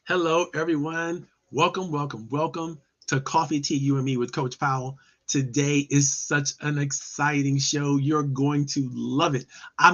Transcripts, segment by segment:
Hello, everyone. Welcome, welcome, welcome to Coffee Tea, You and Me with Coach Powell. Today is such an exciting show. You're going to love it.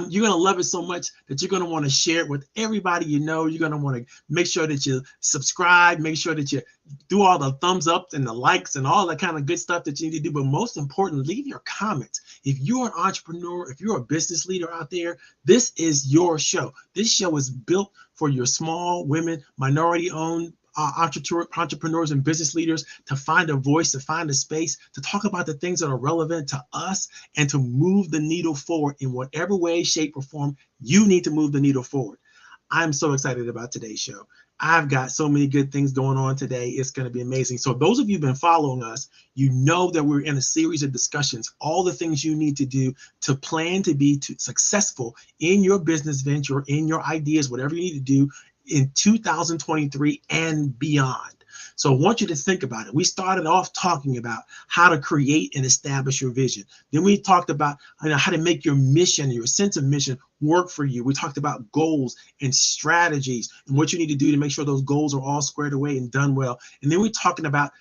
You're going to love it so much that you're going to want to share it with everybody you know. You're going to want to make sure that you subscribe, make sure that you do all the thumbs up and the likes and all that kind of good stuff that you need to do. But most important, leave your comments. If you're an entrepreneur, if you're a business leader out there, this is your show. This show is built for your small women, minority-owned entrepreneurs and business leaders to find a voice, to find a space, to talk about the things that are relevant to us and to move the needle forward in whatever way, shape, or form you need to move the needle forward. I'm so excited about today's show. I've got so many good things going on today. It's going to be amazing. So those of you who've been following us, you know that we're in a series of discussions, all the things you need to do to plan to be successful in your business venture, in your ideas, whatever you need to do in 2023 and beyond. So I want you to think about it. We started off talking about how to create and establish your vision. Then we talked about how to make your mission, your sense of mission work for you. We talked about goals and strategies and what you need to do to make sure those goals are all squared away and done well. And then we're talking about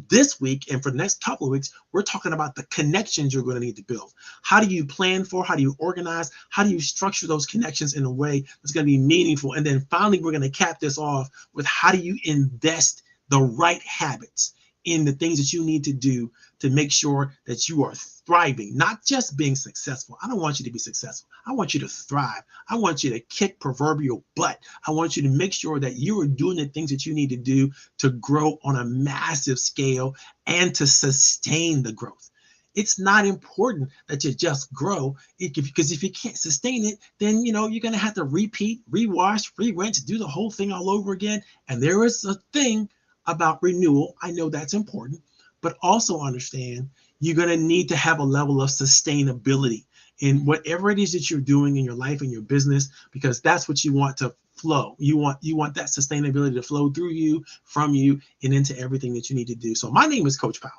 this week, and for the next couple of weeks, we're talking about the connections you're going to need to build. How do you plan for? How do you organize? How do you structure those connections in a way that's going to be meaningful? And then finally, we're going to cap this off with how do you invest the right habits in the things that you need to do to make sure that you are thriving, not just being successful. I don't want you to be successful. I want you to thrive. I want you to kick proverbial butt. I want you to make sure that you are doing the things that you need to do to grow on a massive scale and to sustain the growth. It's not important that you just grow, because if you can't sustain it, then you're going to have to repeat, rewash, re-rinse, do the whole thing all over again. And there is a thing about renewal. I know that's important, but also understand you're going to need to have a level of sustainability in whatever it is that you're doing in your life and your business, because that's what you want to flow. You want that sustainability to flow through you, from you, and into everything that you need to do. So my name is Coach Powell.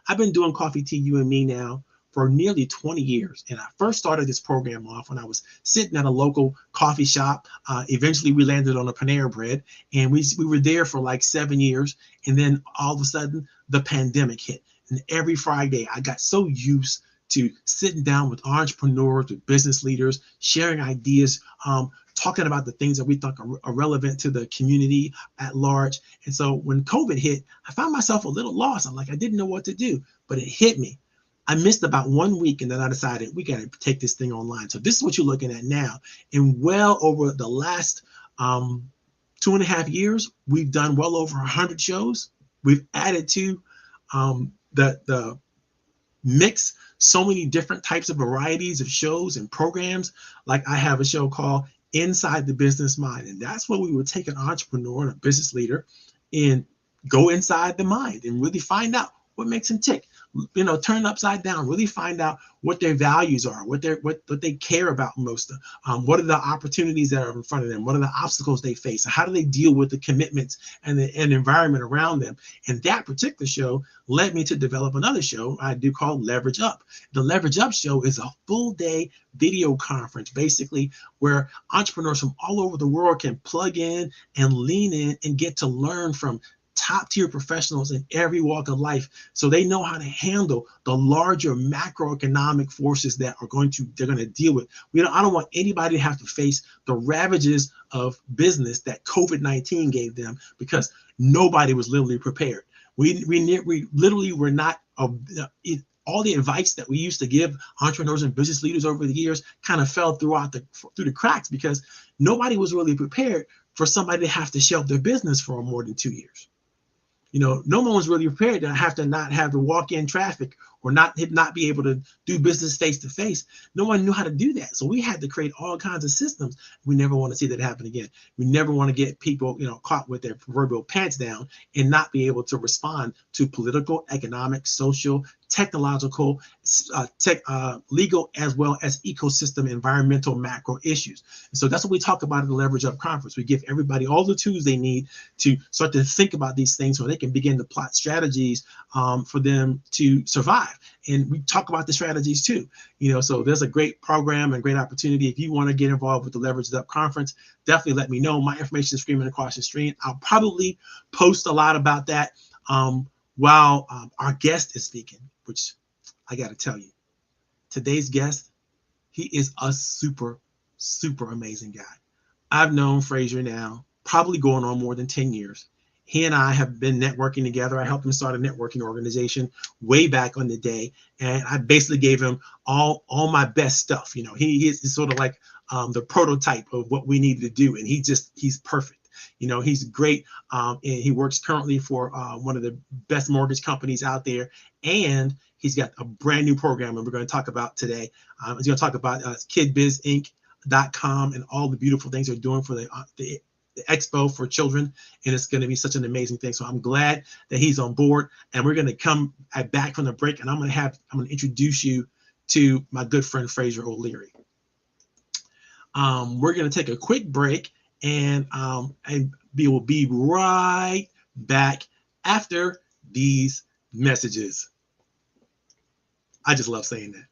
I've been doing Coffee Tea, You and Me now for nearly 20 years. And I first started this program off when I was sitting at a local coffee shop. Eventually, we landed on a Panera Bread, and we were there for like 7 years. And then all of a sudden, the pandemic hit. And every Friday, I got so used to sitting down with entrepreneurs, with business leaders, sharing ideas, talking about the things that we thought are relevant to the community at large. And so when COVID hit, I found myself a little lost. I didn't know what to do, but it hit me. I missed about 1 week, and then I decided we got to take this thing online. So this is what you're looking at now. And well over the last 2.5 years, we've done well over 100 shows. We've added to the mix so many different types of varieties of shows and programs. Like I have a show called Inside the Business Mind, and that's where we would take an entrepreneur and a business leader and go inside the mind and really find out what makes them tick. Turn it upside down, really find out what their values are, what they care about most. What are the opportunities that are in front of them? What are the obstacles they face? How do they deal with the commitments and the environment around them? And that particular show led me to develop another show I do called Leverage Up. The Leverage Up show is a full day video conference, basically, where entrepreneurs from all over the world can plug in and lean in and get to learn from top tier professionals in every walk of life, so they know how to handle the larger macroeconomic forces that they're going to deal with. I don't want anybody to have to face the ravages of business that COVID-19 gave them, because nobody was literally prepared. We literally were not. All the advice that we used to give entrepreneurs and business leaders over the years kind of fell through the cracks, because nobody was really prepared for somebody to have to shelve their business for more than 2 years. No one was really prepared to have to not have to walk in traffic or not be able to do business face to face. No one knew how to do that. So we had to create all kinds of systems. We never want to see that happen again. We never want to get people, caught with their proverbial pants down and not be able to respond to political, economic, social, technological, legal, as well as ecosystem, environmental, macro issues. And so that's what we talk about at the Leverage Up Conference. We give everybody all the tools they need to start to think about these things so they can begin to plot strategies for them to survive. live, and we talk about the strategies too. So there's a great program and great opportunity. If you want to get involved with the Leverage It Up conference, definitely let me know. My information is screaming across the stream. I'll probably post a lot about that while our guest is speaking, which I got to tell you, today's guest, he is a super, super amazing guy. I've known Fraser now probably going on more than 10 years. He and I have been networking together. I helped him start a networking organization way back on the day. And I basically gave him all my best stuff. He is sort of like the prototype of what we needed to do. And he's perfect. He's great. And he works currently for one of the best mortgage companies out there. And he's got a brand new program that we're going to talk about today. He's going to talk about kidbizinc.com and all the beautiful things they're doing for the expo for children, and it's going to be such an amazing thing. So I'm glad that he's on board, and we're going to come back from the break, and I'm going to introduce you to my good friend Fraser O'Leary. We're going to take a quick break, and we will be right back after these messages. I just love saying that.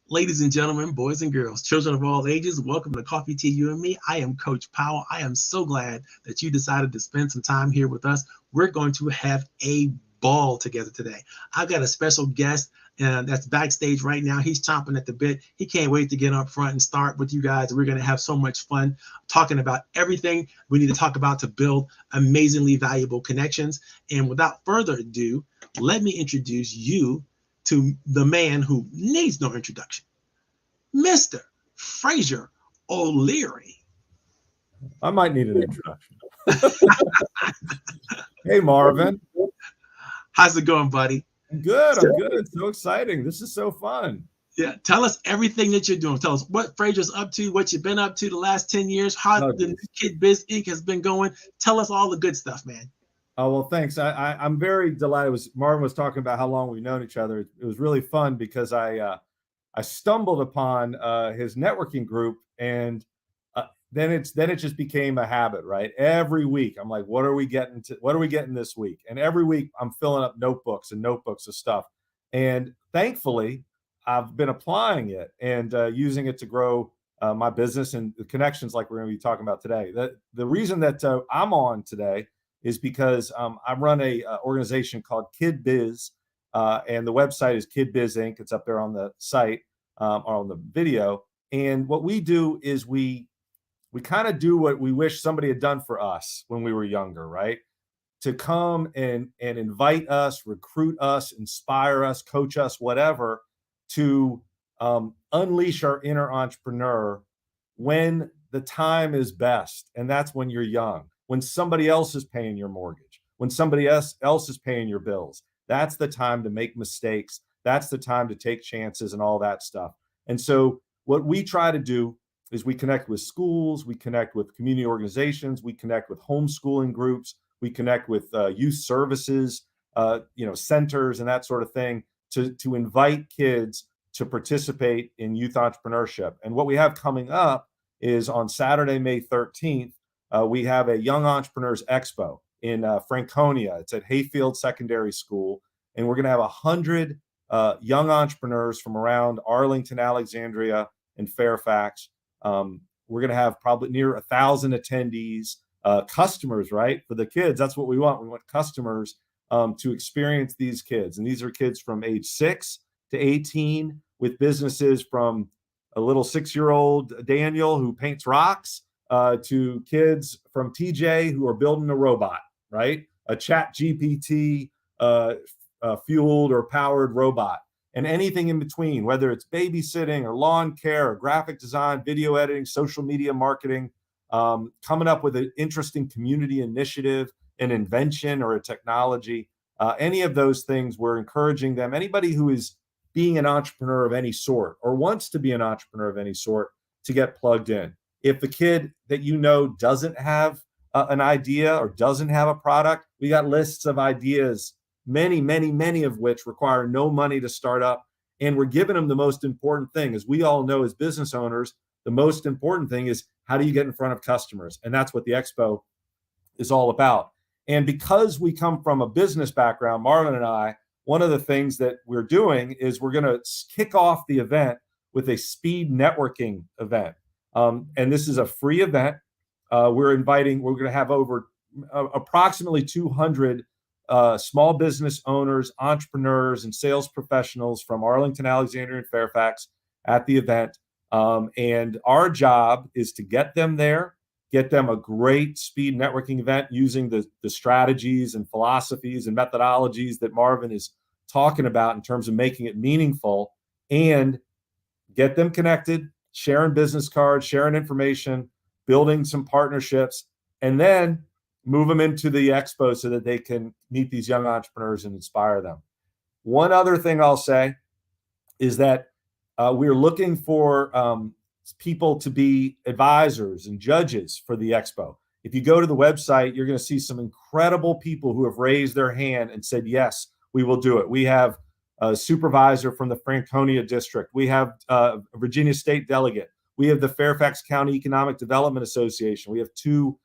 Ladies and gentlemen, boys and girls, children of all ages, welcome to Coffee Tea, You and Me. I am Coach Powell. I am so glad that you decided to spend some time here with us. We're going to have a ball together today. I've got a special guest that's backstage right now. He's chomping at the bit. He can't wait to get up front and start with you guys. We're going to have so much fun talking about everything we need to talk about to build amazingly valuable connections. And without further ado, let me introduce you to the man who needs no introduction, Mr. Fraser O'Leary. I might need an introduction. Hey, Marvin. How's it going, buddy? I'm good. I'm good. It's so exciting. This is so fun. Yeah. Tell us everything that you're doing. Tell us what Fraser's up to, what you've been up to the last 10 years, how the Kid Biz Inc. has been going. Tell us all the good stuff, man. Oh, well, thanks. I'm very delighted. Marvin was talking about how long we've known each other. It was really fun because I stumbled upon his networking group, and then it just became a habit, right? Every week, I'm like, what are we getting this week? And every week, I'm filling up notebooks of stuff. And thankfully, I've been applying it and using it to grow my business and the connections like we're going to be talking about today. The reason that I'm on today is because I run a organization called Kid Biz, and the website is Kid Biz Inc. It's up there on the site or on the video. And what we do is we kind of do what we wish somebody had done for us when we were younger, right? To come and invite us, recruit us, inspire us, coach us, whatever, to unleash our inner entrepreneur when the time is best. And that's when you're young. When somebody else is paying your mortgage, when somebody else is paying your bills, that's the time to make mistakes. That's the time to take chances and all that stuff. And so what we try to do is we connect with schools, we connect with community organizations, we connect with homeschooling groups, we connect with youth services, centers and that sort of thing to invite kids to participate in youth entrepreneurship. And what we have coming up is on Saturday, May 13th, we have a Young Entrepreneurs Expo in Franconia. It's at Hayfield Secondary School. And we're going to have 100 young entrepreneurs from around Arlington, Alexandria, and Fairfax. We're going to have probably near 1,000 attendees, customers, right? For the kids, that's what we want. We want customers to experience these kids. And these are kids from age 6 to 18 with businesses from a little 6-year-old Daniel who paints rocks to kids from TJ who are building a robot, right? A chat GPT fueled or powered robot, and anything in between, whether it's babysitting or lawn care or graphic design, video editing, social media marketing, coming up with an interesting community initiative, an invention or a technology, any of those things, we're encouraging them. Anybody who is being an entrepreneur of any sort or wants to be an entrepreneur of any sort to get plugged in. If the kid that you know doesn't have an idea or doesn't have a product, we got lists of ideas, many of which require no money to start up. And we're giving them the most important thing. As we all know as business owners, The most important thing is, how do you get in front of customers? And that's what the expo is all about. And because we come from a business background, Marvin and I, one of the things that we're doing is we're going to kick off the event with a speed networking event. And this is a free event. We're going to have over approximately 200 small business owners, entrepreneurs, and sales professionals from Arlington, Alexandria, and Fairfax at the event. And our job is to get them there, get them a great speed networking event using the strategies and philosophies and methodologies that Marvin is talking about in terms of making it meaningful, and get them connected, sharing business cards, sharing information, building some partnerships, and then move them into the expo so that they can meet these young entrepreneurs and inspire them. One other thing I'll say is that we're looking for people to be advisors and judges for the expo. If you go to the website, you're going to see some incredible people who have raised their hand and said, yes, we will do it. We have a supervisor from the Franconia district. We have a Virginia State delegate. We have the Fairfax County Economic Development Association. We have two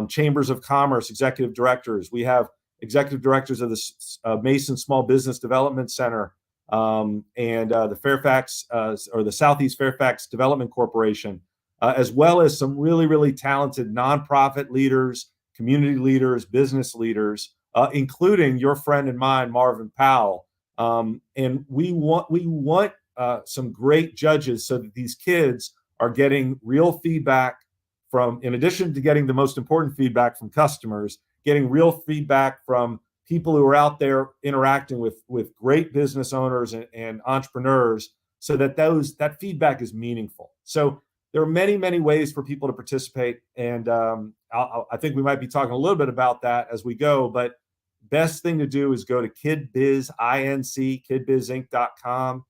chambers of commerce executive directors. We have executive directors of the Mason Small Business Development Center, and the Fairfax or the Southeast Fairfax Development Corporation, as well as some really, really talented nonprofit leaders, community leaders, business leaders, including your friend and mine, Marvin Powell. And we want some great judges so that these kids are getting real feedback from, in addition to getting the most important feedback from customers, getting real feedback from people who are out there interacting with great business owners and entrepreneurs, so that that feedback is meaningful. So there are many, many ways for people to participate. And I think we might be talking a little bit about that as we go, but best thing to do is go to kidbizinc.com,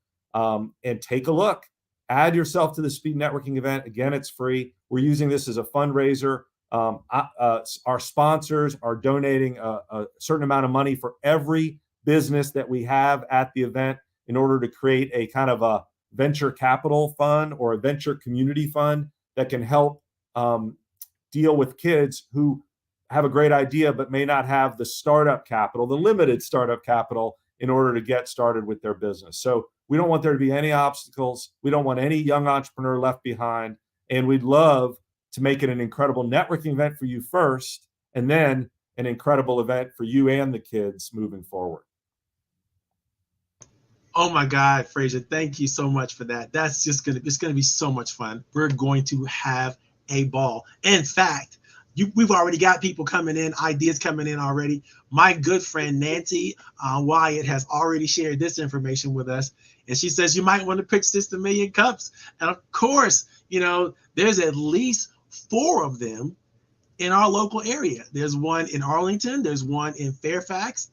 and take a look. Add yourself to the speed networking event. Again, it's free. We're using this as a fundraiser. Our sponsors are donating a certain amount of money for every business that we have at the event in order to create a kind of a venture capital fund or a venture community fund that can help deal with kids who have a great idea but may not have the startup capital, the limited startup capital, in order to get started with their business. So we don't want there to be any obstacles. We don't want any young entrepreneur left behind. And we'd love to make it an incredible networking event for you first, and then an incredible event for you and the kids moving forward. Oh my God, Fraser, thank you so much for that. That's just it's gonna be so much fun. We're going to have a ball. In fact, we've already got people coming in, ideas coming in already. My good friend Nancy Wyatt has already shared this information with us, and she says you might want to pitch this to Million Cups. And of course, there's at least 4 of them in our local area. There's one in Arlington. There's one in Fairfax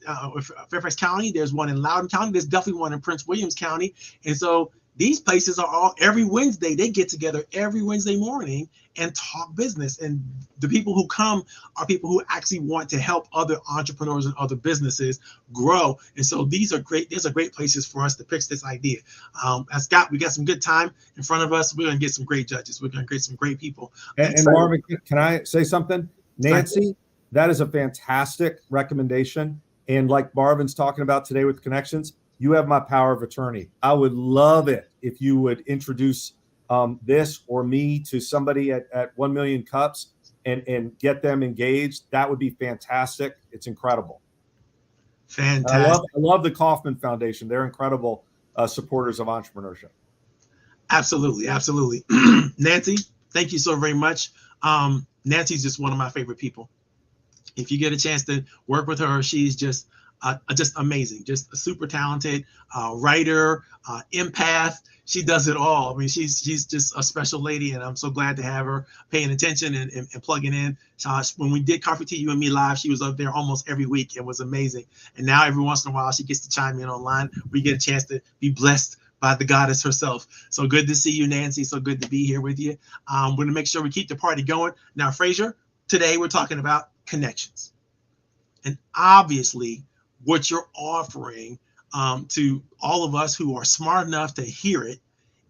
County. There's one in Loudoun County. There's definitely one in Prince Williams County. And so these places are all, every Wednesday, they get together every Wednesday morning and talk business. And the people who come are people who actually want to help other entrepreneurs and other businesses grow. And so these are great places for us to pitch this idea. Scott, we got some good time in front of us. We're going to get some great judges. We're going to get some great people. And Marvin, can I say something? Nancy, that is a fantastic recommendation. And like Marvin's talking about today with connections, you have my power of attorney. I would love it if you would introduce this or me to somebody at 1 Million Cups and get them engaged. That would be fantastic. It's incredible. Fantastic. I love the Kauffman Foundation. They're incredible supporters of entrepreneurship. Absolutely. Absolutely. Nancy, thank you so very much. Nancy's just one of my favorite people. If you get a chance to work with her, she's just amazing, just a super talented writer, empath. She does it all. I mean, she's just a special lady, and I'm so glad to have her paying attention and plugging in. When we did Coffee Tea, You and Me Live, she was up there almost every week. It was amazing. And now every once in a while, she gets to chime in online. We get a chance to be blessed by the goddess herself. So good to see you, Nancy. So good to be here with you. We're going to make sure we keep the party going. Now, Fraser, today we're talking about connections. And obviously, what you're offering to all of us who are smart enough to hear it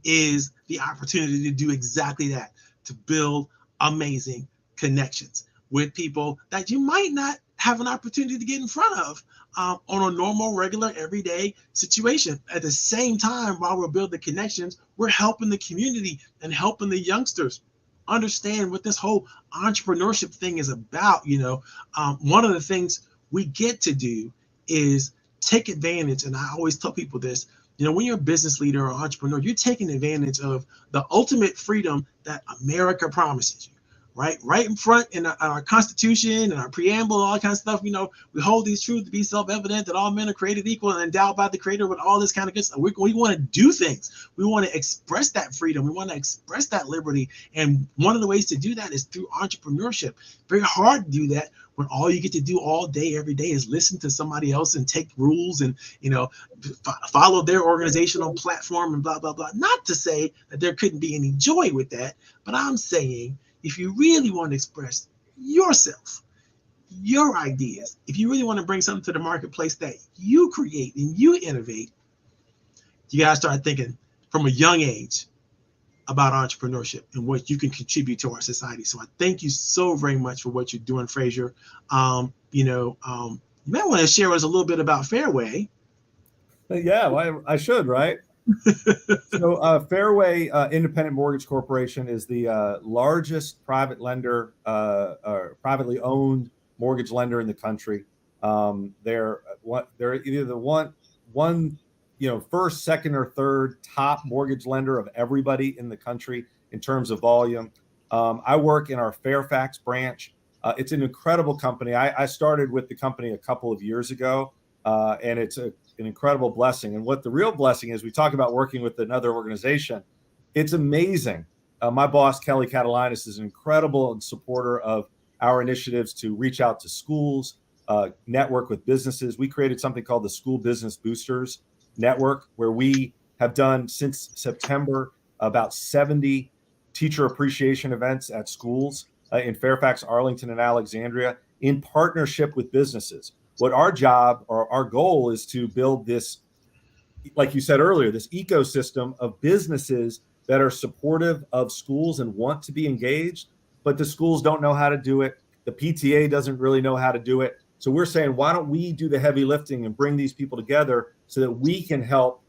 is the opportunity to do exactly that, to build amazing connections with people that you might not have an opportunity to get in front of on a normal, regular, everyday situation. At the same time, while we're building connections, we're helping the community and helping the youngsters understand what this whole entrepreneurship thing is about. One of the things we get to do is take advantage, and I always tell people this, when you're a business leader or entrepreneur, you're taking advantage of the ultimate freedom that America promises you. Right in front in our Constitution and our preamble, all that kind of stuff. We hold these truths to be self-evident, that all men are created equal and endowed by the Creator with all this kind of good stuff. We want to do things. We want to express that freedom. We want to express that liberty. And one of the ways to do that is through entrepreneurship. Very hard to do that when all you get to do all day, every day, is listen to somebody else and take rules and, follow their organizational platform and blah, blah, blah. Not to say that there couldn't be any joy with that, but I'm saying, if you really want to express yourself, your ideas, if you really want to bring something to the marketplace that you create and you innovate, you got to start thinking from a young age about entrepreneurship and what you can contribute to our society. So I thank you so very much for what you're doing, Fraser. You might want to share with us a little bit about Fairway. Yeah, well, I should, right? So Fairway Independent Mortgage Corporation is the largest private lender, or privately owned mortgage lender in the country. They're either the one first, second, or third top mortgage lender of everybody in the country in terms of volume. I work in our Fairfax branch. It's an incredible company. I started with the company a couple of years ago, and it's an incredible blessing. And what the real blessing is, we talk about working with another organization. It's amazing. My boss, Kelly Catalinas, is an incredible supporter of our initiatives to reach out to schools, network with businesses. We created something called the School Business Boosters Network, where we have done since September about 70 teacher appreciation events at schools in Fairfax, Arlington, and Alexandria in partnership with businesses. What our job or our goal is to build this, like you said earlier, this ecosystem of businesses that are supportive of schools and want to be engaged, but the schools don't know how to do it. The PTA doesn't really know how to do it. So we're saying, why don't we do the heavy lifting and bring these people together so that we can help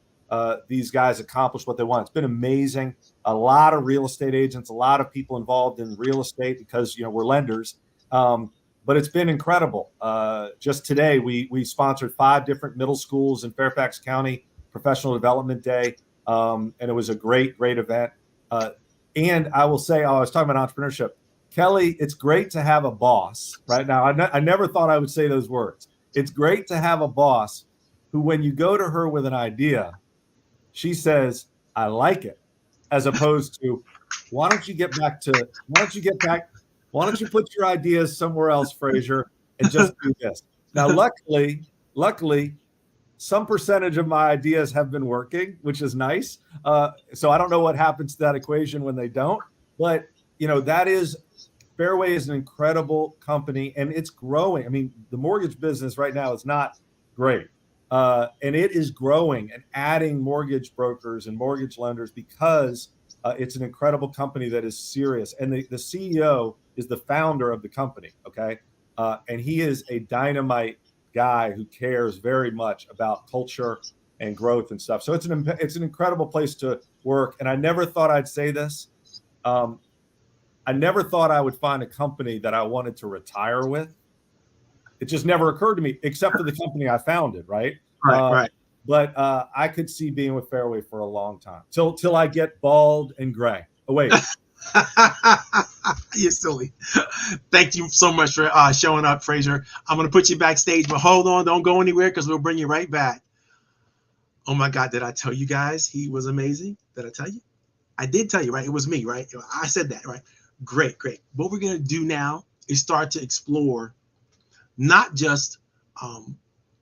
these guys accomplish what they want. It's been amazing. A lot of real estate agents, a lot of people involved in real estate because, we're lenders. But it's been incredible. Just today, we sponsored 5 different middle schools in Fairfax County Professional Development Day. And it was a great, great event. And I will say, I was talking about entrepreneurship. Kelly, it's great to have a boss right now. I never thought I would say those words. It's great to have a boss who, when you go to her with an idea, she says, I like it, as opposed to, why don't you put your ideas somewhere else, Fraser, and just do this. Now, luckily, some percentage of my ideas have been working, which is nice. So I don't know what happens to that equation when they don't, but Fairway is an incredible company and it's growing. I mean, the mortgage business right now is not great. And it is growing and adding mortgage brokers and mortgage lenders because it's an incredible company that is serious. And the CEO is the founder of the company, okay? And he is a dynamite guy who cares very much about culture and growth and stuff. So it's an incredible place to work. And I never thought I'd say this. I never thought I would find a company that I wanted to retire with. It just never occurred to me, except for the company I founded, right? Right. But I could see being with Fairway for a long time, till I get bald and gray. Oh, wait. You're silly. Thank you so much for showing up, Fraser. I'm going to put you backstage, but hold on. Don't go anywhere because we'll bring you right back. Oh, my God. Did I tell you guys he was amazing? Did I tell you? I did tell you, right? It was me, right? I said that, right? Great. What we're going to do now is start to explore not just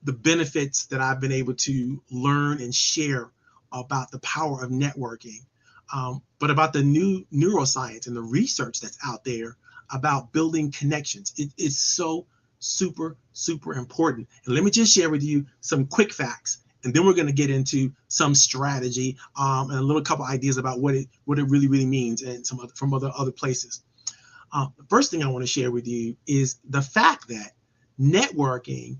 the benefits that I've been able to learn and share about the power of networking, but about the new neuroscience and the research that's out there about building connections. It's so super, super important. And let me just share with you some quick facts. And then we're going to get into some strategy and a little couple ideas about what it really means, and some other, from other places. The first thing I want to share with you is the fact that networking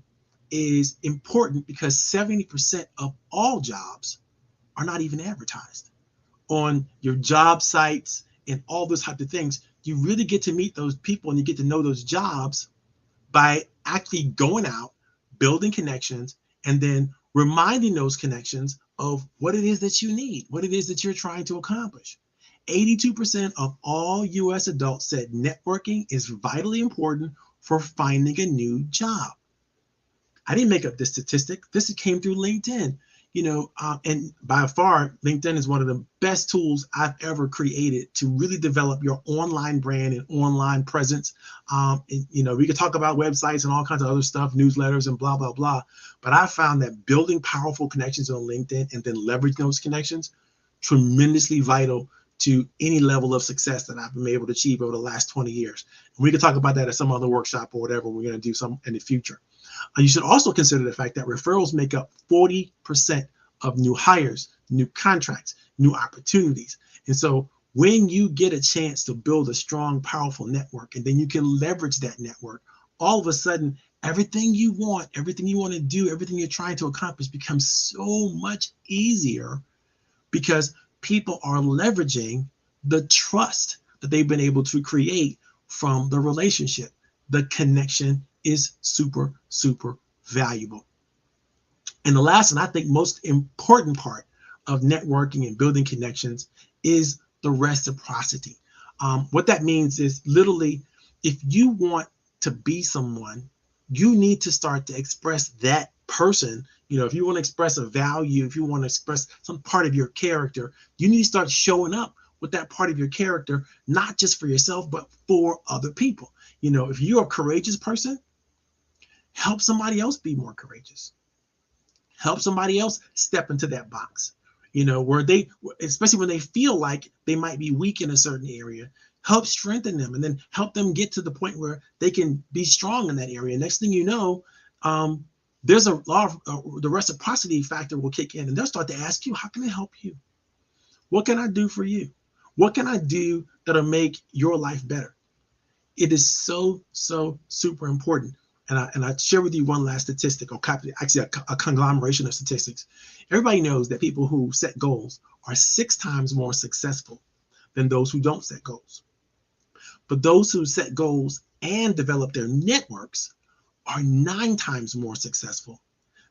is important because 70% of all jobs are not even advertised on your job sites and all those types of things. You really get to meet those people and you get to know those jobs by actually going out, building connections, and then reminding those connections of what it is that you need, what it is that you're trying to accomplish. 82% of all US adults said networking is vitally important for finding a new job. I didn't make up this statistic. This came through LinkedIn. And by far, LinkedIn is one of the best tools I've ever created to really develop your online brand and online presence. We could talk about websites and all kinds of other stuff, newsletters and blah, blah, blah. But I found that building powerful connections on LinkedIn and then leveraging those connections, tremendously vital to any level of success that I've been able to achieve over the last 20 years. And we could talk about that at some other workshop or whatever we're going to do some in the future. You should also consider the fact that referrals make up 40% of new hires, new contracts, new opportunities. And so when you get a chance to build a strong, powerful network, and then you can leverage that network, all of a sudden, everything you want to do, everything you're trying to accomplish becomes so much easier because people are leveraging the trust that they've been able to create from the relationship. The connection is super, super valuable. And the last, and I think most important part of networking and building connections is the reciprocity. What that means is literally, if you want to be someone, you need to start to express that person. If you want to express a value, if you want to express some part of your character, you need to start showing up with that part of your character, not just for yourself, but for other people. If you're a courageous person, help somebody else be more courageous. Help somebody else step into that box, where they, especially when they feel like they might be weak in a certain area, help strengthen them and then help them get to the point where they can be strong in that area. Next thing you know, there's a lot of the reciprocity factor will kick in, and they'll start to ask you, how can I help you? What can I do for you? What can I do that'll make your life better? It is so, so super important. And I share with you one last statistic, or actually a conglomeration of statistics. Everybody knows that people who set goals are 6 times more successful than those who don't set goals. But those who set goals and develop their networks are 9 times more successful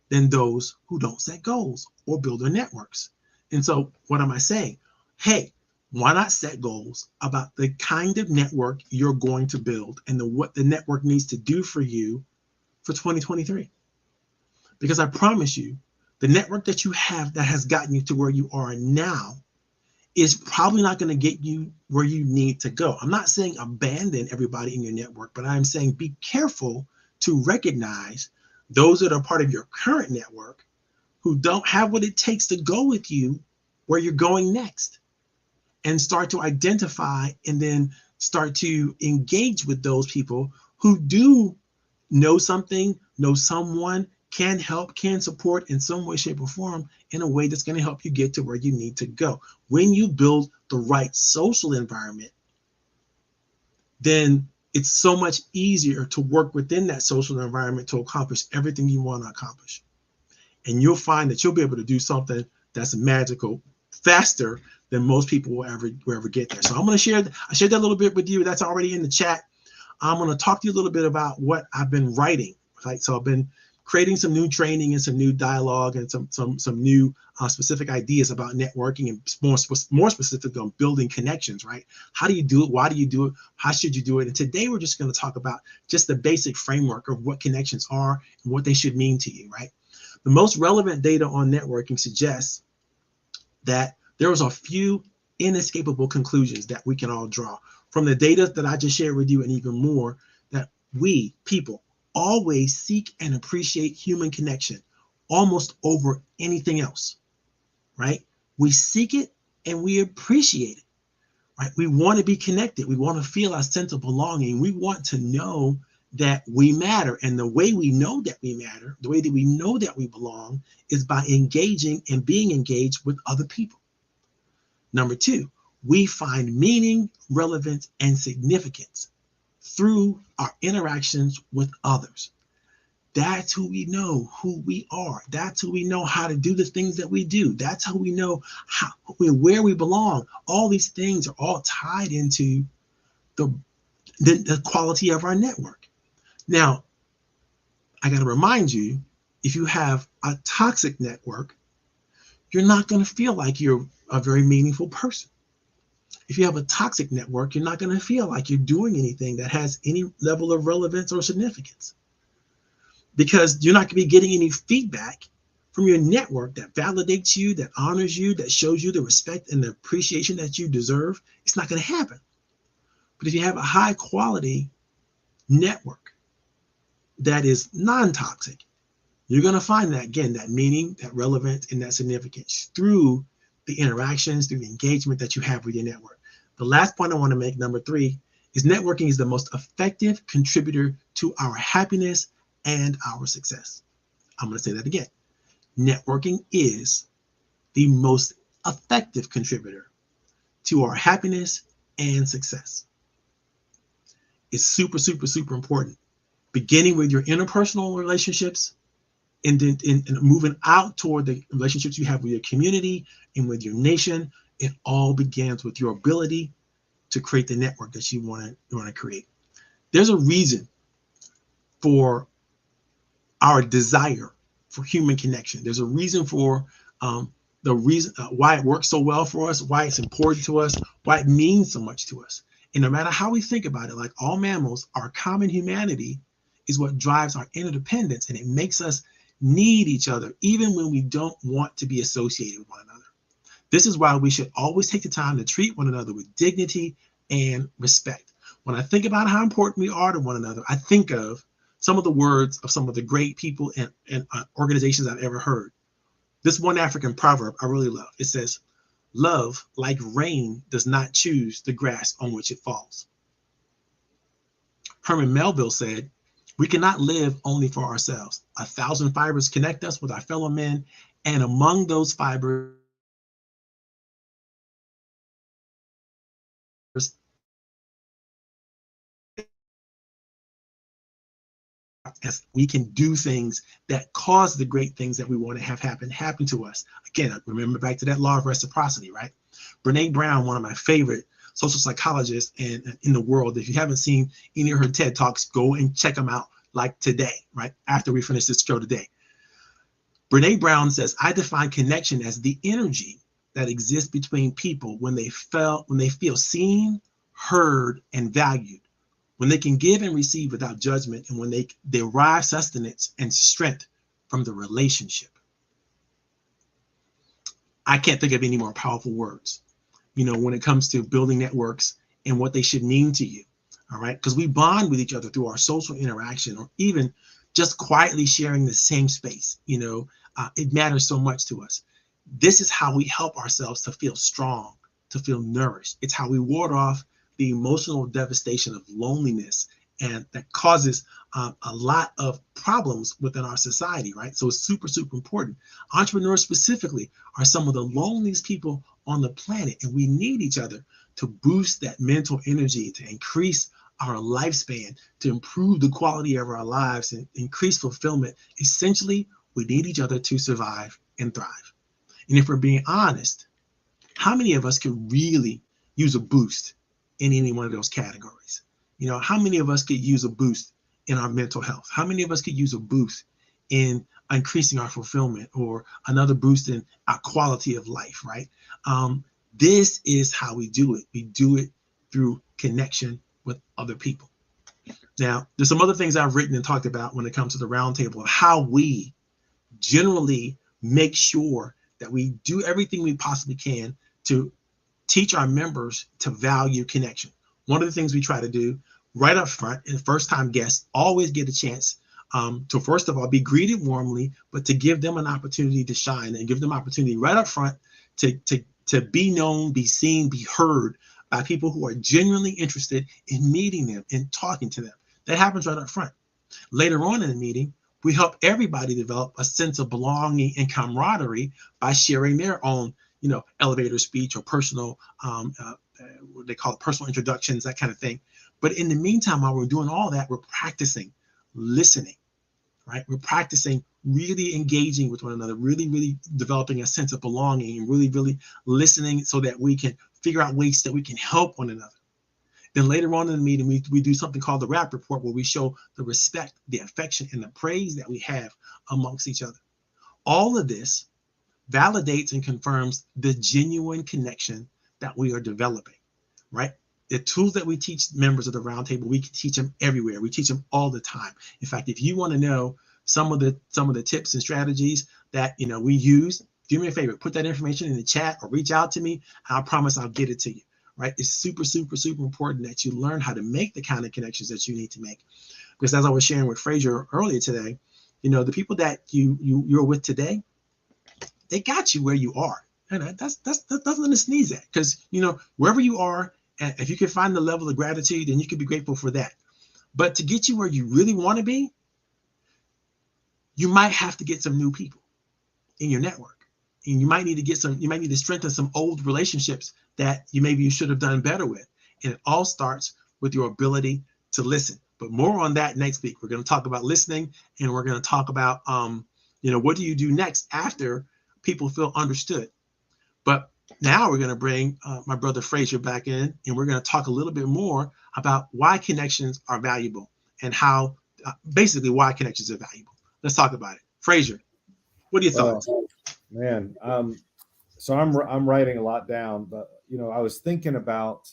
than those who don't set goals or build their networks. And so what am I saying? Hey, why not set goals about the kind of network you're going to build and what the network needs to do for you for 2023? Because I promise you, the network that you have that has gotten you to where you are now is probably not going to get you where you need to go. I'm not saying abandon everybody in your network, but I'm saying be careful to recognize those that are part of your current network who don't have what it takes to go with you where you're going next, and start to identify and then start to engage with those people who do know something, know someone, can help, can support in some way, shape, or form in a way that's going to help you get to where you need to go. When you build the right social environment, then it's so much easier to work within that social environment to accomplish everything you want to accomplish. And you'll find that you'll be able to do something that's magical faster than most people will ever get there. So I'm going to I shared that a little bit with you. That's already in the chat. I'm going to talk to you a little bit about what I've been writing. Right? So I've been creating some new training and some new dialogue and some new specific ideas about networking, and more specific on building connections, right? How do you do it? Why do you do it? How should you do it? And today we're just going to talk about just the basic framework of what connections are and what they should mean to you, right? The most relevant data on networking suggests that there was a few inescapable conclusions that we can all draw from the data that I just shared with you, and even more, that we people always seek and appreciate human connection almost over anything else, right? We seek it and we appreciate it, right? We want to be connected. We want to feel a sense of belonging. We want to know that we matter. And the way we know that we matter, the way that we know that we belong, is by engaging and being engaged with other people. Number two, we find meaning, relevance, and significance through our interactions with others. That's who we know who we are. That's who we know how to do the things that we do. That's how we know where we belong. All these things are all tied into the quality of our network. Now, I got to remind you, if you have a toxic network, you're not going to feel like you're a very meaningful person. If you have a toxic network, you're not going to feel like you're doing anything that has any level of relevance or significance, because you're not going to be getting any feedback from your network that validates you, that honors you, that shows you the respect and the appreciation that you deserve. It's not going to happen. But if you have a high quality network that is non-toxic, you're going to find that, again, that meaning, that relevance, and that significance through the interactions, through the engagement that you have with your network. The last point I want to make, number three, is networking is the most effective contributor to our happiness and our success. I'm going to say that again. Networking is the most effective contributor to our happiness and success. It's super, super, super important. Beginning with your interpersonal relationships, and then moving out toward the relationships you have with your community and with your nation. It all begins with your ability to create the network that you want to create. There's a reason for our desire for human connection. There's a reason for the reason why it works so well for us, why it's important to us, why it means so much to us. And no matter how we think about it, like all mammals, our common humanity is what drives our interdependence, and it makes us need each other, even when we don't want to be associated with one another. This is why we should always take the time to treat one another with dignity and respect. When I think about how important we are to one another, I think of some of the words of some of the great people and organizations I've ever heard. This one African proverb I really love. It says, "Love, like rain, does not choose the grass on which it falls." Herman Melville said, "We cannot live only for ourselves. 1,000 fibers connect us with our fellow men, and among those fibers, as we can do things that cause the great things that we want to have happen to us." Again, remember back to that law of reciprocity, right? Brene Brown, one of my favorite social psychologists in the world. If you haven't seen any of her TED Talks, go and check them out, like today, right? After we finish this show today. Brene Brown says, "I define connection as the energy that exists between people when they feel seen, heard, and valued, when they can give and receive without judgment, and when they derive sustenance and strength from the relationship." I can't think of any more powerful words, when it comes to building networks and what they should mean to you. All right, because we bond with each other through our social interaction, or even just quietly sharing the same space. It matters so much to us. This is how we help ourselves to feel strong, to feel nourished. It's how we ward off the emotional devastation of loneliness, and that causes a lot of problems within our society, right? So it's super, super important. Entrepreneurs specifically are some of the loneliest people on the planet, and we need each other to boost that mental energy, to increase our lifespan, to improve the quality of our lives and increase fulfillment. Essentially, we need each other to survive and thrive. And if we're being honest, how many of us could really use a boost in any one of those categories? How many of us could use a boost in our mental health? How many of us could use a boost in increasing our fulfillment, or another boost in our quality of life, right? This is how we do it. We do it through connection with other people. Now, there's some other things I've written and talked about when it comes to the roundtable of how we generally make sure that we do everything we possibly can to teach our members to value connection. One of the things we try to do right up front, and first-time guests always get a chance to, first of all, be greeted warmly, but to give them an opportunity to shine, and give them opportunity right up front to be known, be seen, be heard by people who are genuinely interested in meeting them and talking to them. That happens right up front. Later on in the meeting, we help everybody develop a sense of belonging and camaraderie by sharing their own, elevator speech or personal, what they call it, personal introductions, that kind of thing. But in the meantime, while we're doing all that, we're practicing listening, right? We're practicing really engaging with one another, really, really developing a sense of belonging and really, really listening so that we can figure out ways that we can help one another. Then later on in the meeting, we do something called the rap report, where we show the respect, the affection, and the praise that we have amongst each other. All of this validates and confirms the genuine connection that we are developing, right? The tools that we teach members of the roundtable, we can teach them everywhere. We teach them all the time. In fact, if you want to know some of the tips and strategies that we use, do me a favor, put that information in the chat or reach out to me. I promise I'll get it to you. Right? It's super, super, super important that you learn how to make the kind of connections that you need to make. Because as I was sharing with Fraser earlier today, the people that you're with today, they got you where you are. And that's nothing to sneeze at. Because wherever you are, and if you can find the level of gratitude, then you can be grateful for that. But to get you where you really want to be, you might have to get some new people in your network. And you might need to strengthen some old relationships that you should have done better with. And it all starts with your ability to listen. But more on that next week. We're going to talk about listening, and we're going to talk about, what do you do next after people feel understood. But now we're going to bring my brother Fraser back in, and we're going to talk a little bit more about why connections are valuable and how, basically, why connections are valuable. Let's talk about it. Fraser, what are your thoughts? Man, so I'm writing a lot down, but I was thinking about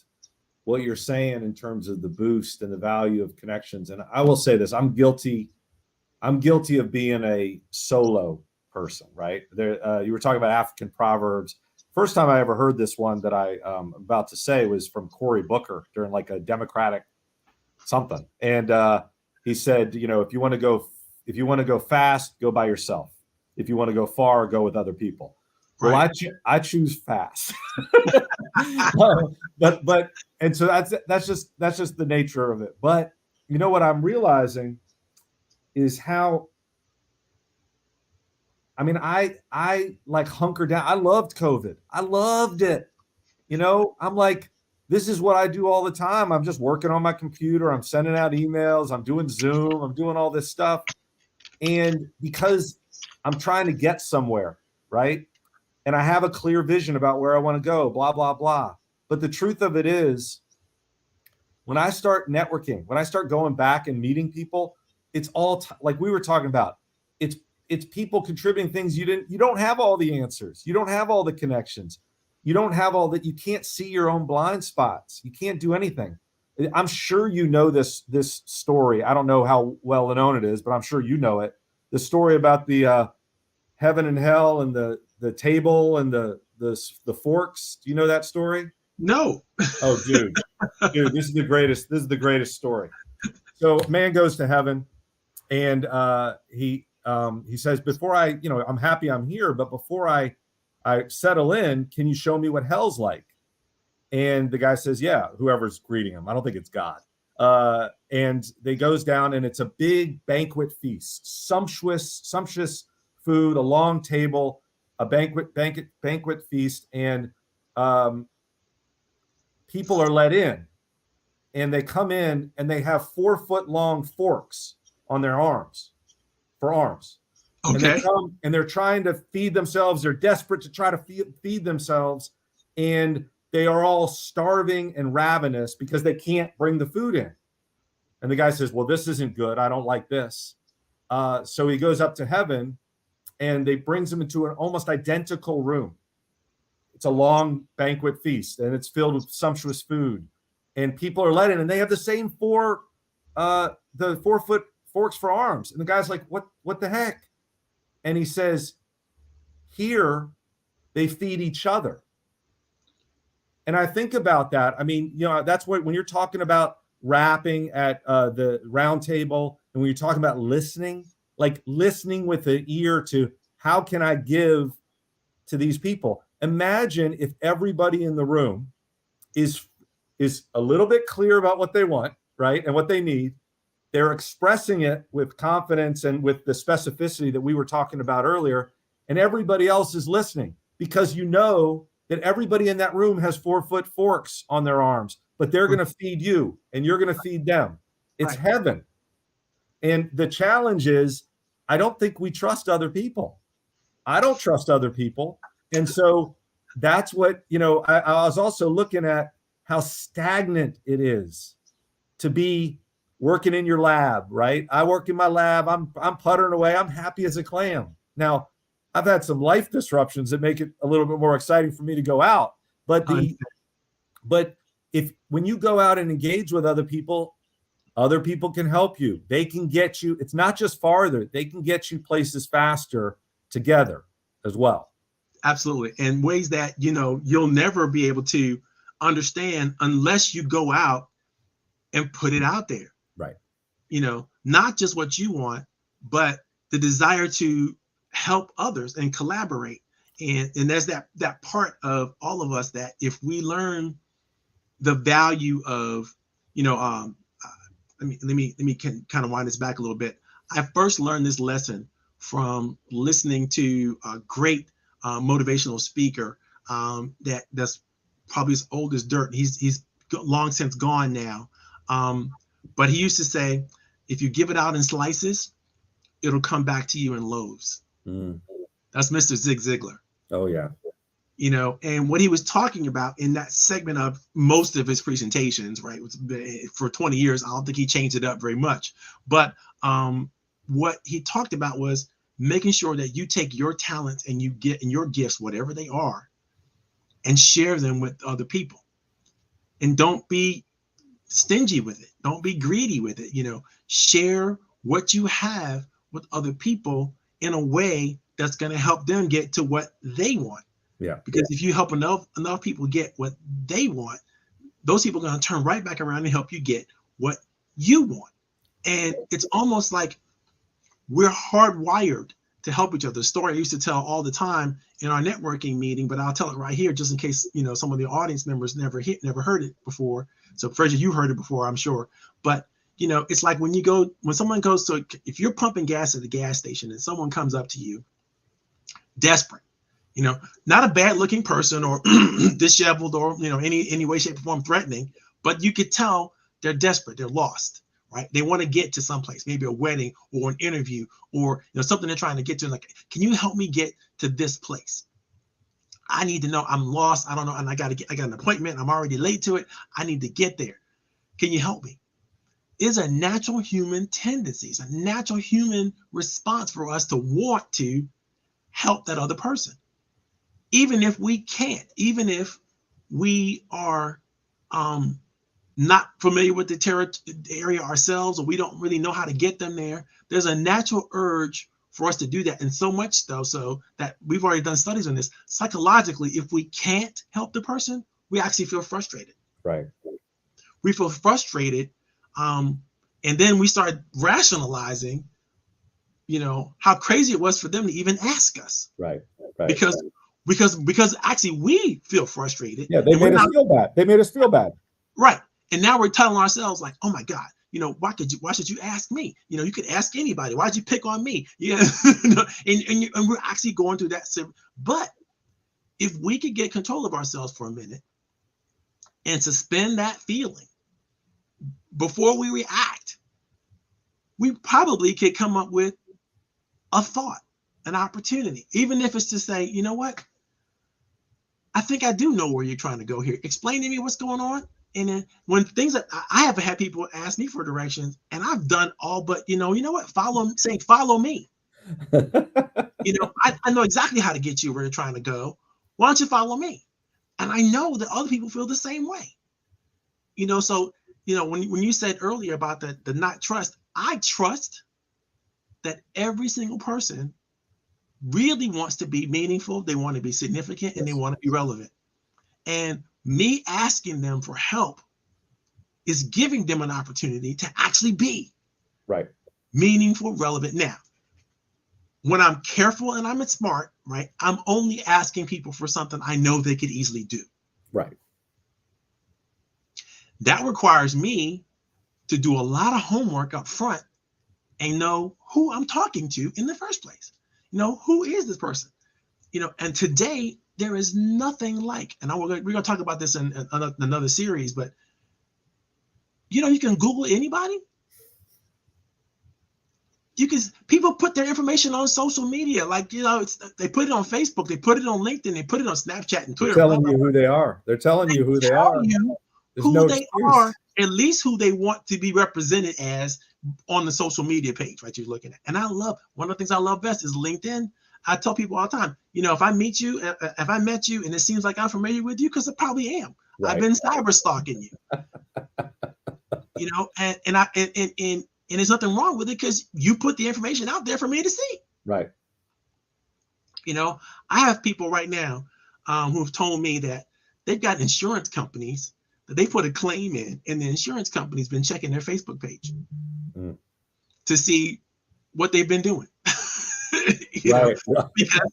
what you're saying in terms of the boost and the value of connections. And I will say this, I'm guilty of being a solo person, right? There, you were talking about African proverbs. First time I ever heard this one that I'm about to say was from Cory Booker during like a Democratic something. And he said, if you want to go fast, go by yourself. If you want to go far, go with other people. Well, right. I choose fast. but and so that's just the nature of it. But what I'm realizing is how, I like hunker down. I loved COVID. I loved it. I'm like, this is what I do all the time. I'm just working on my computer. I'm sending out emails. I'm doing Zoom. I'm doing all this stuff. And because I'm trying to get somewhere, right? And I have a clear vision about where I want to go, blah, blah, blah. But the truth of it is, when I start networking, when I start going back and meeting people, it's all like we were talking about. It's people contributing things you don't have all the answers. You don't have all the connections. You don't have all that. You can't see your own blind spots. You can't do anything. I'm sure this story. I don't know how well known it is, but I'm sure you know it. The story about the heaven and hell and the table and the forks. Do you know that story? No. Oh, dude, this is the greatest. This is the greatest story. So man goes to heaven, and he says, before I'm happy I'm here, but before I settle in, can you show me what hell's like? And the guy says, yeah, whoever's greeting him. I don't think it's God. And they goes down, and it's a big banquet feast, sumptuous food, a long table, a banquet feast, and people are let in, and they come in, and they have 4-foot long forks on their arms for arms. Okay. And they come, and they're trying to feed themselves. They're desperate to try to feed themselves, and they are all starving and ravenous because they can't bring the food in. And the guy says, well, this isn't good. I don't like this. So he goes up to heaven, and they brings him into an almost identical room. It's a long banquet feast, and it's filled with sumptuous food. And people are let in, and they have the same 4-foot forks for arms. And the guy's like, what the heck? And he says, here they feed each other. And I think about that. I mean, that's what, when you're talking about rapping at the round table, and when you're talking about listening, like listening with an ear to how can I give to these people? Imagine if everybody in the room is a little bit clear about what they want, right? And what they need. they're expressing it with confidence and with the specificity that we were talking about earlier, and everybody else is listening, because you know that everybody in that room has 4-foot forks on their arms, but they're going to feed you and you're going to feed them. It's heaven. And the challenge is, I don't think we trust other people. I don't trust other people. And so that's what, I was also looking at how stagnant it is to be working in your lab, right? I work in my lab. I'm puttering away. I'm happy as a clam. Now, I've had some life disruptions that make it a little bit more exciting for me to go out. But when you go out and engage with other people can help you. They can get you. It's not just farther. They can get you places faster together as well. Absolutely. And ways that, you'll never be able to understand unless you go out and put it out there. Right. Not just what you want, but the desire to help others and collaborate. And there's that part of all of us that if we learn the value of, let me kind of wind this back a little bit. I first learned this lesson from listening to a great motivational speaker that's probably as old as dirt. He's long since gone now. But he used to say, if you give it out in slices, it'll come back to you in loaves. That's Mr. Zig Ziglar. Oh, yeah. And what he was talking about in that segment of most of his presentations, right, for 20 years, I don't think he changed it up very much. But what he talked about was making sure that you take your talents and you get in your gifts, whatever they are, and share them with other people. And don't be stingy with it. Don't be greedy with it. Share what you have with other people in a way that's going to help them get to what they want. Yeah. Because if you help enough people get what they want, those people are going to turn right back around and help you get what you want. And it's almost like we're hardwired to help each other. The story I used to tell all the time in our networking meeting, but I'll tell it right here just in case, some of the audience members never heard it before. So Fraser, you heard it before, I'm sure. But, it's like when someone goes to, if you're pumping gas at the gas station and someone comes up to you desperate, not a bad looking person or disheveled or, any way, shape or form threatening, but you could tell they're desperate. They're lost, right? They want to get to someplace, maybe a wedding or an interview or, something they're trying to get to. Like, can you help me get to this place? I need to know. I'm lost. I don't know. And I got an appointment. I'm already late to it. I need to get there. Can you help me? It's a natural human tendency. It's a natural human response for us to want to help that other person. Even if we can't, even if we are not familiar with the area ourselves, or we don't really know how to get them there, there's a natural urge for us to do that. And so much so that we've already done studies on this. Psychologically, if we can't help the person, we actually feel frustrated. Right. We feel frustrated. And then we start rationalizing, how crazy it was for them to even ask us. Right. Because actually we feel frustrated. Yeah, they made us feel bad. Right. And now we're telling ourselves like, oh my God, why should you ask me? You could ask anybody. Why'd you pick on me? Yeah. and we're actually going through that. But if we could get control of ourselves for a minute and suspend that feeling before we react, we probably could come up with a thought, an opportunity, even if it's to say, you know what? I think I do know where you're trying to go here. Explain to me what's going on. And then when things that I have had people ask me for directions, and I've done all but, you know what? Follow me. I know exactly how to get you where you're trying to go. Why don't you follow me? And I know that other people feel the same way. So, when you said earlier about the not trust, I trust that every single person really wants to be meaningful. They want to be significant, and they want to be relevant. And me asking them for help is giving them an opportunity to actually be meaningful, relevant. Now, when I'm careful and I'm smart, right, I'm only asking people for something I know they could easily do. Right. That requires me to do a lot of homework up front and know who I'm talking to in the first place. Who is this person? And today there is nothing like, and we're going to talk about this in another series, but you can Google anybody. People put their information on social media, like they put it on Facebook, they put it on LinkedIn, they put it on Snapchat and Twitter. They're telling you who they are. They're telling you who they are. Who they are, at least who they want to be represented as on the social media page, right? You're looking at. And one of the things I love best is LinkedIn. I tell people all the time, if I met you and it seems like I'm familiar with you, because I probably am. Right. I've been cyber stalking you. And there's nothing wrong with it because you put the information out there for me to see. Right. I have people right now who have told me that they've got insurance companies that they put a claim in, and the insurance company's been checking their Facebook page to see what they've been doing. Right. Because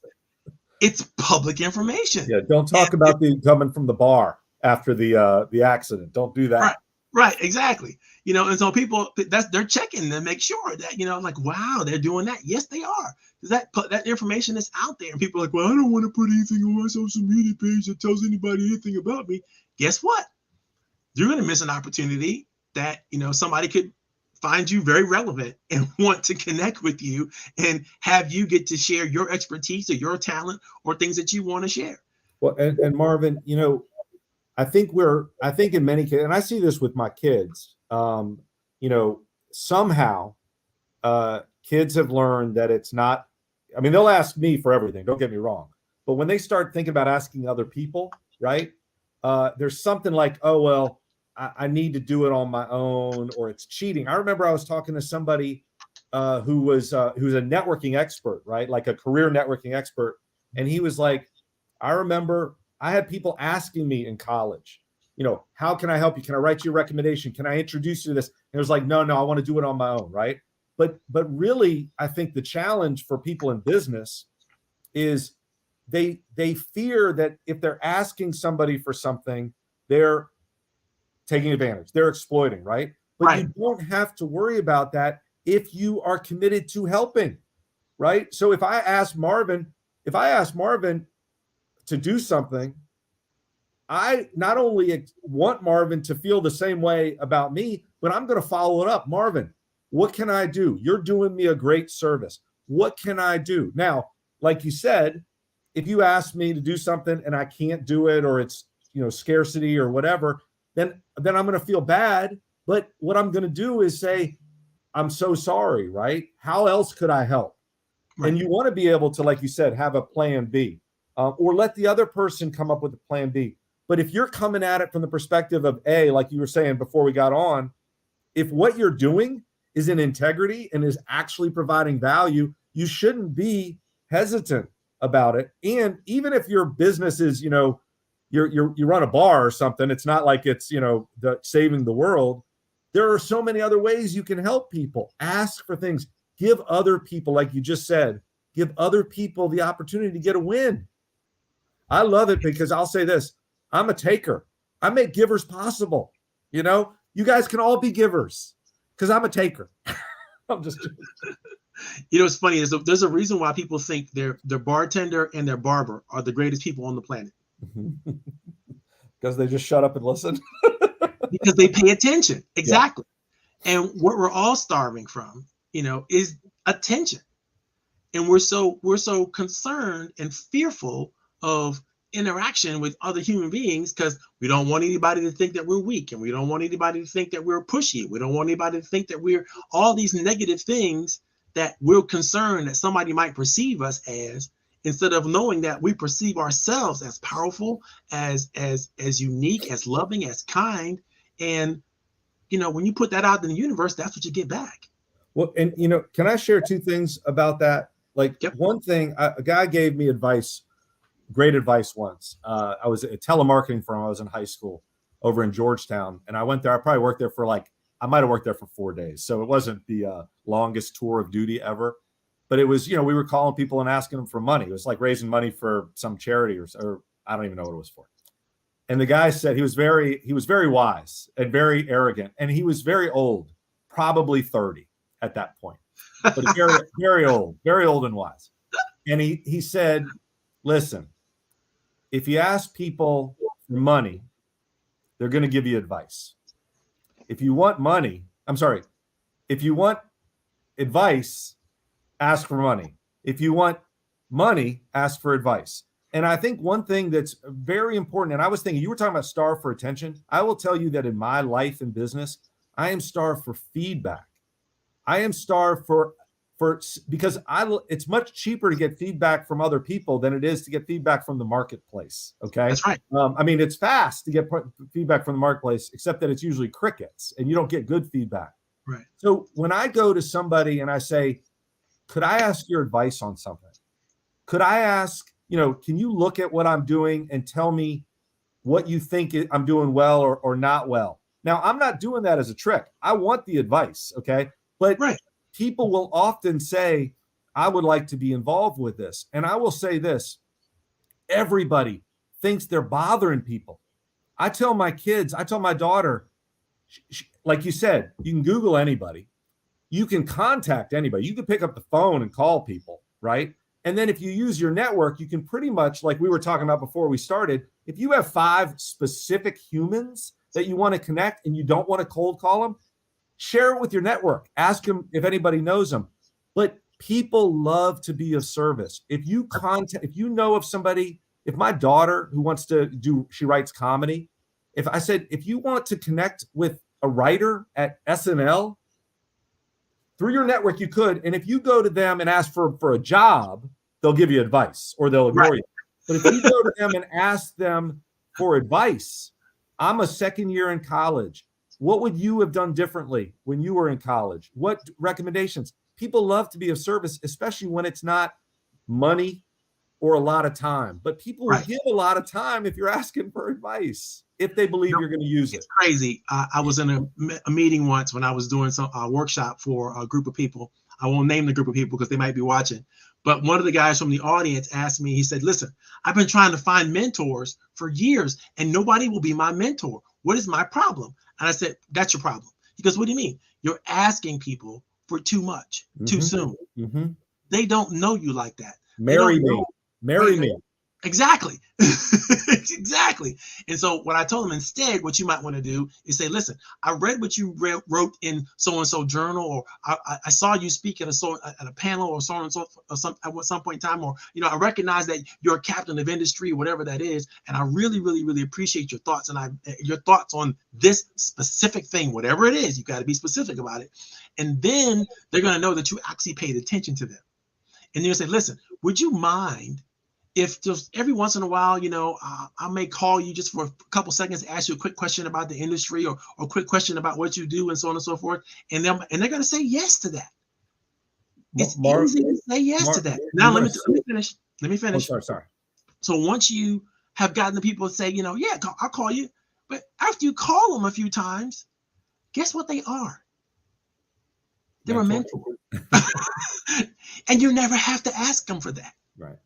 it's public information. Yeah, don't talk about the coming from the bar after the accident. Don't do that. Right, exactly. And so people, they're checking to make sure that, like, wow, they're doing that. Yes, they are. Because that information is out there. And people are like, well, I don't want to put anything on my social media page that tells anybody anything about me. Guess what? You're going to miss an opportunity that, somebody could find you very relevant and want to connect with you and have you get to share your expertise or your talent or things that you want to share. Well, and Marvin, I think in many cases, and I see this with my kids, somehow kids have learned that it's not, they'll ask me for everything, don't get me wrong. But when they start thinking about asking other people, right, there's something like, oh, well, I need to do it on my own, or it's cheating. I remember I was talking to somebody who's a networking expert, right, like a career networking expert. And he was like, I remember I had people asking me in college, how can I help you? Can I write you a recommendation? Can I introduce you to this? And it was like, no, I want to do it on my own. Right. But really, I think the challenge for people in business is they fear that if they're asking somebody for something, they're taking advantage, they're exploiting. Right. But right. You don't have to worry about that if you are committed to helping. Right. So if I ask Marvin to do something, I not only want Marvin to feel the same way about me, but I'm going to follow it up. Marvin, what can I do? You're doing me a great service. What can I do? Now, like you said, if you ask me to do something and I can't do it, or it's, scarcity or whatever, then I'm going to feel bad. But what I'm going to do is say, I'm so sorry, right? How else could I help? Right. And you want to be able to, like you said, have a plan B. Or let the other person come up with a plan B. But if you're coming at it from the perspective of A, like you were saying before we got on, if what you're doing is in integrity and is actually providing value, you shouldn't be hesitant about it. And even if your business is, you run a bar or something, it's not like it's, saving the world. There are so many other ways you can help people. Ask for things. Give other people, like you just said, give other people the opportunity to get a win. I love it because I'll say this, I'm a taker. I make givers possible. You guys can all be givers because I'm a taker. I'm just it's funny is there's a reason why people think their bartender and their barber are the greatest people on the planet. Because they just shut up and listen. Because they pay attention. Exactly. Yeah. And what we're all starving from, is attention. And we're so concerned and fearful of interaction with other human beings because we don't want anybody to think that we're weak, and we don't want anybody to think that we're pushy. We don't want anybody to think that we're all these negative things that we're concerned that somebody might perceive us as, instead of knowing that we perceive ourselves as powerful, as unique, as loving, as kind. And, when you put that out in the universe, that's what you get back. Well, and, can I share two things about that? Like, yep. One thing, a guy gave me great advice once. I was at a telemarketing firm. I was in high school over in Georgetown, and I went there. I probably worked there I might have worked there for 4 days. So it wasn't the longest tour of duty ever, but it was, we were calling people and asking them for money. It was like raising money for some charity or I don't even know what it was for. And the guy said he was very wise and very arrogant, and he was very old, probably 30 at that point, but very old and wise. And he said, listen, if you ask people for money, they're going to give you advice. If you want advice, ask for money. If you want money, ask for advice. And I think one thing that's very important, and I was thinking, you were talking about starved for attention. I will tell you that in my life and business, I am starved for feedback. I am starved because it's much cheaper to get feedback from other people than it is to get feedback from the marketplace. Okay. That's right. I mean, it's fast to get feedback from the marketplace, except that it's usually crickets and you don't get good feedback. Right. So when I go to somebody and I say, could I ask your advice on something? Could I ask, can you look at what I'm doing and tell me what you think I'm doing well or not well? Now, I'm not doing that as a trick. I want the advice. Okay. But people will often say, I would like to be involved with this. And I will say this, everybody thinks they're bothering people. I tell my daughter, like you said, you can Google anybody. You can contact anybody. You can pick up the phone and call people, right? And then if you use your network, you can pretty much, like we were talking about before we started, if you have 5 specific humans that you want to connect and you don't want to cold call them, share it with your network. Ask them if anybody knows them. But people love to be of service. If you know of somebody, if my daughter who wants to she writes comedy, if you want to connect with a writer at SNL, through your network, you could. And if you go to them and ask for a job, they'll give you advice or they'll ignore you. But if you go to them and ask them for advice, I'm a second year in college. What would you have done differently when you were in college? What recommendations? People love to be of service, especially when it's not money or a lot of time. But people will give a lot of time if you're asking for advice, if they believe you're going to use it. It's crazy. I was in a meeting once when I was doing some workshop for a group of people. I won't name the group of people because they might be watching. But one of the guys from the audience asked me, he said, listen, I've been trying to find mentors for years and nobody will be my mentor. What is my problem? And I said, that's your problem. He goes, what do you mean? You're asking people for too much, too soon. Mm-hmm. They don't know you like that. Marry me. Exactly. Exactly. And so what I told him instead, what you might want to do is say, listen, I read what you wrote in so-and-so journal, or I saw you speak at a panel or so and so at some point in time, or, I recognize that you're a captain of industry, whatever that is. And I really, really, really appreciate your thoughts your thoughts on this specific thing, whatever it is. You got to be specific about it. And then they're going to know that you actually paid attention to them. And you'll say, listen, would you mind if just every once in a while, I may call you just for a couple seconds, ask you a quick question about the industry or a quick question about what you do and so on and so forth. And they're going to say yes to that. It's easy to say yes to that. Now, let me finish. Oh, sorry. So once you have gotten the people to say, yeah, I'll call you. But after you call them a few times, guess what they are? They're a mentor. And you never have to ask them for that. Right.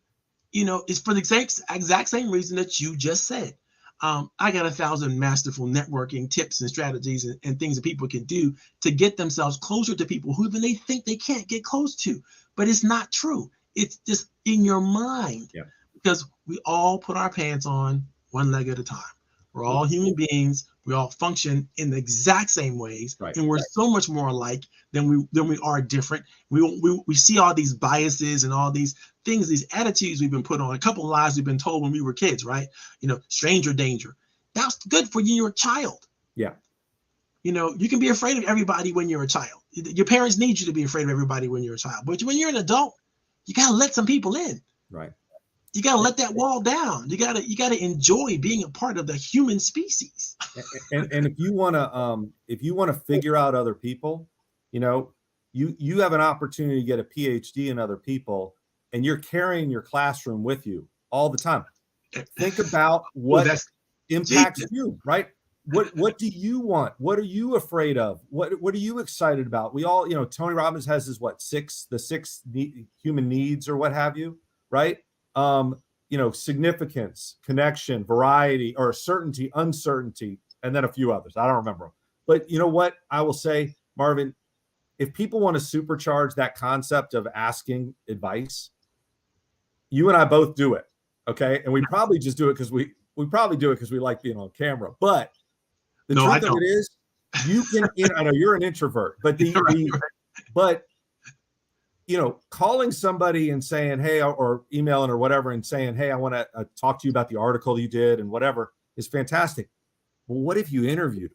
It's for the exact same reason that you just said. I got 1,000 masterful networking tips and strategies and things that people can do to get themselves closer to people who they think they can't get close to. But it's not true. It's just in your mind. Yeah. Because we all put our pants on one leg at a time. We're all human beings. We all function in the exact same ways, and we're so much more alike than we are different. We see all these biases and all these things, these attitudes we've been put on. A couple of lies we've been told when we were kids, right? Stranger danger. That's good for you. You're a child. Yeah. You can be afraid of everybody when you're a child. Your parents need you to be afraid of everybody when you're a child. But when you're an adult, you gotta let some people in. Right. You got to let that wall down. You got to enjoy being a part of the human species. And if you want to figure out other people, you have an opportunity to get a PhD in other people, and you're carrying your classroom with you all the time. Think about what impacts you, right? What do you want? What are you afraid of? What are you excited about? We all, Tony Robbins has his six human needs or what have you, right? significance, connection, variety, or certainty, uncertainty, and then a few others. I don't remember them. But you know what I will say, Marvin, if people want to supercharge that concept of asking advice, you and I both do it. Okay. And we probably just do it because we like being on camera. But the truth of it is, you can, I know you're an introvert, but but calling somebody and saying, hey, or emailing or whatever and saying, hey, I want to talk to you about the article you did and whatever is fantastic. Well, what if you interviewed?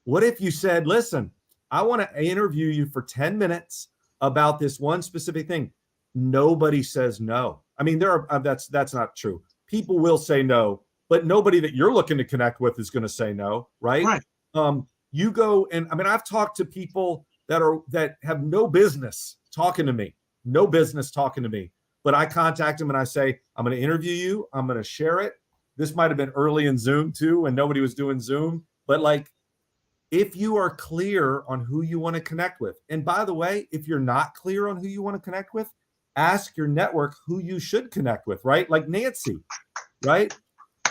What if you said, listen, I want to interview you for 10 minutes about this one specific thing? Nobody says no. I mean, that's not true. People will say no, but nobody that you're looking to connect with is going to say no, right? You go and I've talked to people that have no business talking to me, but I contact them and I say, I'm going to interview you. I'm going to share it. This might've been early in Zoom too, when nobody was doing Zoom, but like, if you are clear on who you want to connect with, and by the way, if you're not clear on who you want to connect with, ask your network who you should connect with, right? Like Nancy, right?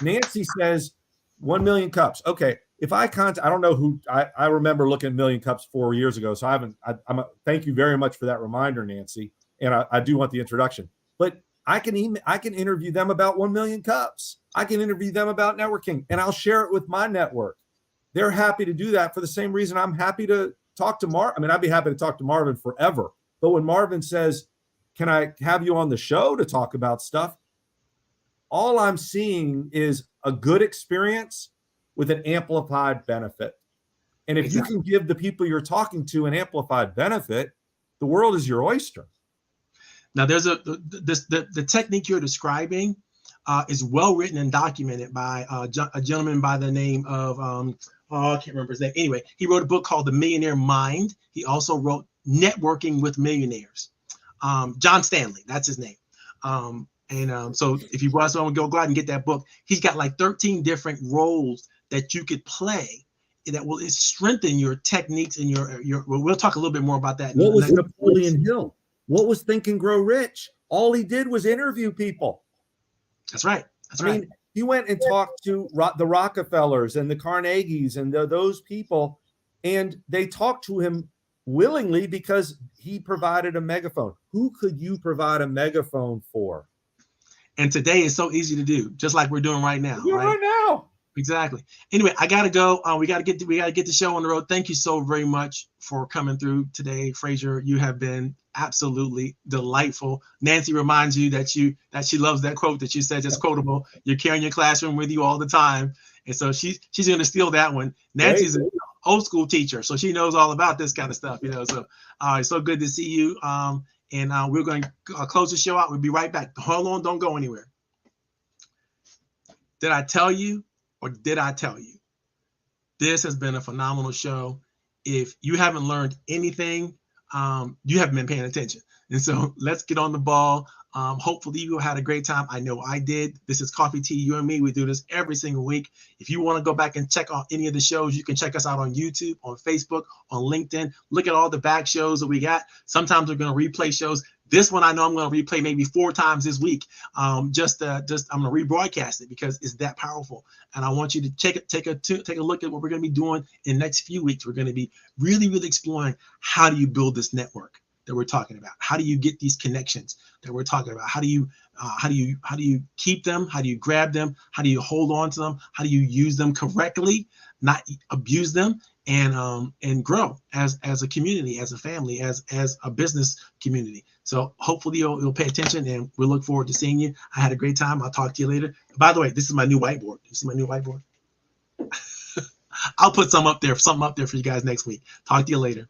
Nancy says 1 million cups. Okay. If I don't know who, I remember looking at Million Cups 4 years ago. So thank you very much for that reminder, Nancy. And I do want the introduction, but I can interview them about 1 million cups. I can interview them about networking, and I'll share it with my network. They're happy to do that for the same reason I'm happy to talk to Marvin. I'd be happy to talk to Marvin forever. But when Marvin says, can I have you on the show to talk about stuff? All I'm seeing is a good experience with an amplified benefit. And if you can give the people you're talking to an amplified benefit, the world is your oyster. Now, there's the technique you're describing is well written and documented by a gentleman by the name of I can't remember his name. Anyway, he wrote a book called The Millionaire Mind. He also wrote Networking with Millionaires. John Stanley, that's his name. So if you want to go out and get that book, he's got like 13 different roles that you could play that will strengthen your techniques and your. We'll talk a little bit more about that. What was Napoleon Hill? What was Think and Grow Rich? All he did was interview people. That's right. I mean, he went and talked to the Rockefellers and the Carnegies and those people, and they talked to him willingly because he provided a megaphone. Who could you provide a megaphone for? And today is so easy to do, just like we're doing right now. Right now. Exactly. Anyway, I gotta go. We gotta get the show on the road. Thank you so very much for coming through today, Frazier. You have been absolutely delightful. Nancy reminds you that she loves that quote that you said, just quotable. You're carrying your classroom with you all the time, and so she's gonna steal that one. Nancy's an old school teacher, so she knows all about this kind of stuff. So it's so good to see you. And we're going to close the show out. We'll be right back. Hold on, don't go anywhere. Did I tell you? Or did I tell you? This has been a phenomenal show. If you haven't learned anything, you haven't been paying attention. And so let's get on the ball. Hopefully you had a great time. I know I did. This is Coffee Tea, You and Me. We do this every single week. If you want to go back and check out any of the shows, you can check us out on YouTube, on Facebook, on LinkedIn. Look at all the back shows that we got. Sometimes we're going to replay shows. This one I know I'm going to replay maybe 4 times this week. I'm going to rebroadcast it because it's that powerful. And I want you to take a look at what we're going to be doing in the next few weeks. We're going to be really, really exploring how do you build this network that we're talking about? How do you get these connections that we're talking about? How do you keep them? How do you grab them? How do you hold on to them? How do you use them correctly, not abuse them, and grow as a community, as a family, as a business community? So hopefully you'll pay attention, and we look forward to seeing you. I had a great time. I'll talk to you later. By the way, this is my new whiteboard. You see my new whiteboard? I'll put something up there for you guys next week. Talk to you later.